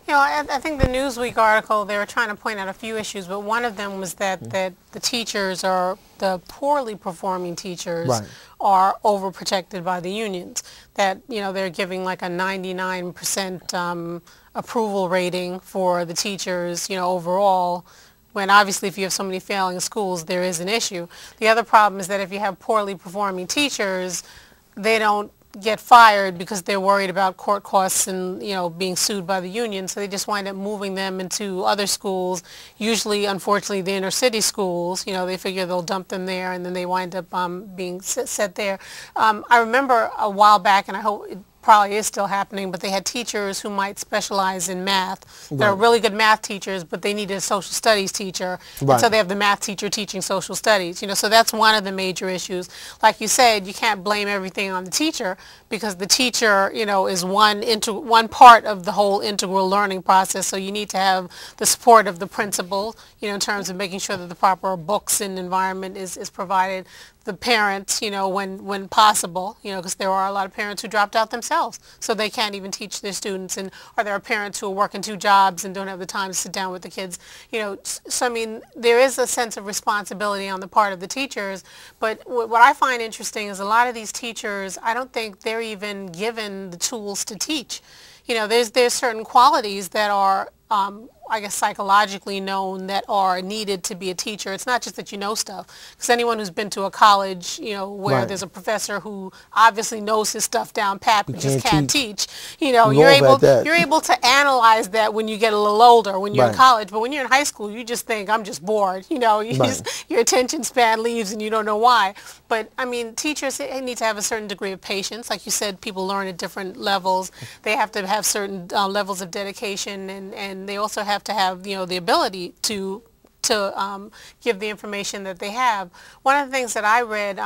You know, I think the Newsweek article, they were trying to point out a few issues, but one of them was that, that the teachers are, the poorly performing teachers are overprotected by the unions. That, you know, they're giving like a 99% approval rating for the teachers, you know, overall, when obviously if you have so many failing schools, there is an issue. The other problem is that if you have poorly performing teachers, they don't get fired because they're worried about court costs and, you know, being sued by the union, so they just wind up moving them into other schools, usually, unfortunately, the inner city schools. You know, they figure they'll dump them there, and then they wind up being set there. I remember a while back, and I hope it probably is still happening, but they had teachers who might specialize in math. They're really good math teachers, but they needed a social studies teacher, and so they have the math teacher teaching social studies. You know, so that's one of the major issues. Like you said, you can't blame everything on the teacher, because the teacher, you know, is one part of the whole integral learning process. So you need to have the support of the principal, you know, in terms of making sure that the proper books and environment is provided. The parents, you know, when possible, you know, because there are a lot of parents who dropped out themselves, so they can't even teach their students, or there are parents who are working 2 jobs and don't have the time to sit down with the kids, you know. So I mean, there is a sense of responsibility on the part of the teachers, but what I find interesting is a lot of these teachers, I don't think they're even given the tools to teach. You know, there's certain qualities that are I guess psychologically known that are needed to be a teacher. It's not just that you know stuff, because anyone who's been to a college, you know, where there's a professor who obviously knows his stuff down pat but just can't teach, you know, you're able to analyze that when you get a little older, when you're in college. But when you're in high school, you just think, I'm just bored, you know, you just, your attention span leaves and you don't know why. But I mean, teachers need to have a certain degree of patience. Like you said, people learn at different levels. They have to have certain levels of dedication, and they also have to have, you know, the ability to give the information that they have. One of the things that I read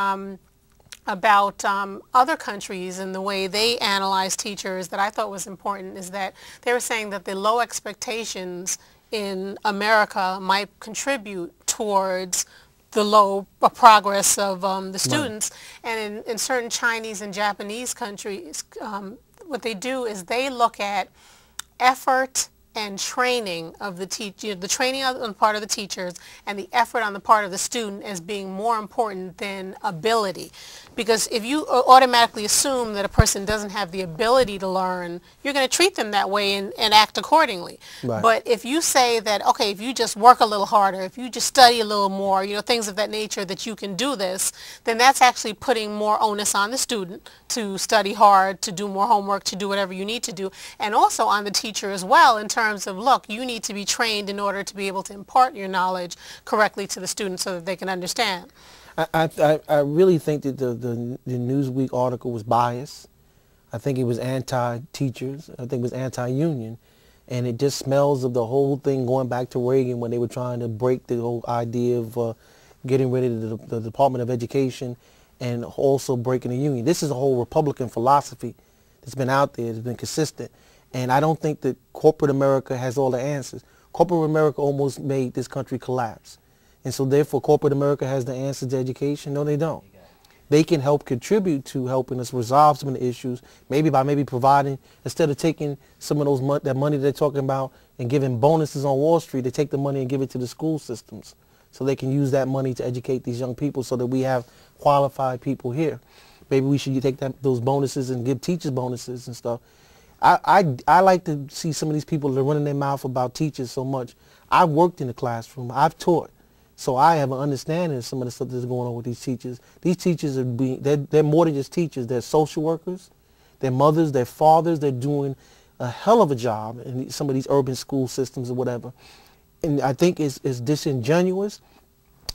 about other countries and the way they analyze teachers that I thought was important is that they were saying that the low expectations in America might contribute towards the low progress of the students. And in certain Chinese and Japanese countries, what they do is they look at effort and training of the teacher, the training on the part of the teachers and the effort on the part of the student as being more important than ability. Because if you automatically assume that a person doesn't have the ability to learn, you're going to treat them that way and act accordingly. But if you say that, okay, if you just work a little harder, if you just study a little more, you know, things of that nature, that you can do this, then that's actually putting more onus on the student to study hard, to do more homework, to do whatever you need to do, and also on the teacher as well, in terms of, look, you need to be trained in order to be able to impart your knowledge correctly to the students so that they can understand. I really think that the Newsweek article was biased. I think it was anti-teachers. I think it was anti-union. And it just smells of the whole thing going back to Reagan, when they were trying to break the whole idea of getting rid of the Department of Education and also breaking the union. This is a whole Republican philosophy that's been out there, that's been consistent. And I don't think that corporate America has all the answers. Corporate America almost made this country collapse. And so therefore corporate America has the answers to education. No, they don't. They can help contribute to helping us resolve some of the issues, maybe by providing, instead of taking some of those that money they're talking about and giving bonuses on Wall Street, they take the money and give it to the school systems so they can use that money to educate these young people so that we have qualified people here. Maybe we should take those bonuses and give teachers bonuses and stuff. I like to see some of these people that are running their mouth about teachers so much. I've worked in the classroom. I've taught. So I have an understanding of some of the stuff that's going on with these teachers. These teachers are they're more than just teachers. They're social workers. They're mothers. They're fathers. They're doing a hell of a job in some of these urban school systems or whatever. And I think it's disingenuous.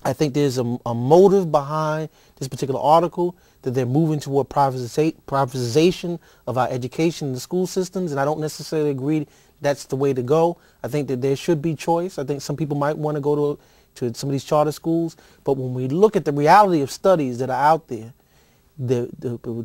I think there's a motive behind this particular article, that they're moving toward privatization of our education in the school systems, and I don't necessarily agree that's the way to go. I think that there should be choice. I think some people might want to go to some of these charter schools, but when we look at the reality of studies that are out there, the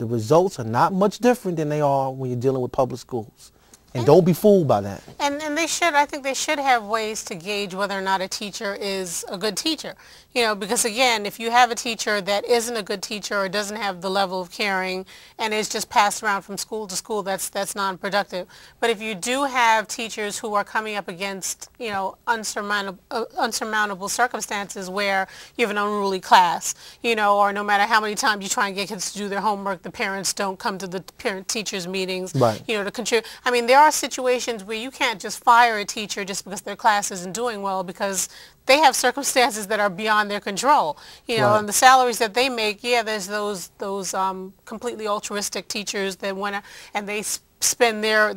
results are not much different than they are when you're dealing with public schools. And don't be fooled by that. And they should, I think they should have ways to gauge whether or not a teacher is a good teacher. You know, because again, if you have a teacher that isn't a good teacher or doesn't have the level of caring and is just passed around from school to school, that's non-productive. But if you do have teachers who are coming up against, you know, unsurmountable circumstances where you have an unruly class, you know, or no matter how many times you try and get kids to do their homework, the parents don't come to the parent-teachers meetings, right, you know, to contribute. I mean, there are situations where you can't just fire a teacher just because their class isn't doing well, because they have circumstances that are beyond their control, you know, right, and the salaries that they make, yeah, there's those completely altruistic teachers that want to, and they spend their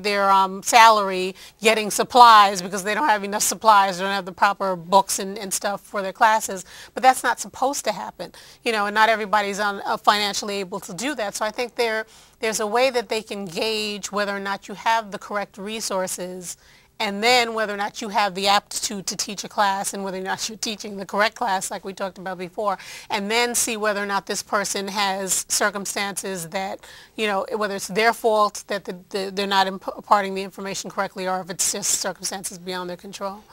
salary getting supplies because they don't have enough supplies, they don't have the proper books and stuff for their classes. But that's not supposed to happen, you know, and not everybody's financially able to do that. So I think there's a way that they can gauge whether or not you have the correct resources, and then whether or not you have the aptitude to teach a class and whether or not you're teaching the correct class like we talked about before, and then see whether or not this person has circumstances that, you know, whether it's their fault that they're not imparting the information correctly, or if it's just circumstances beyond their control.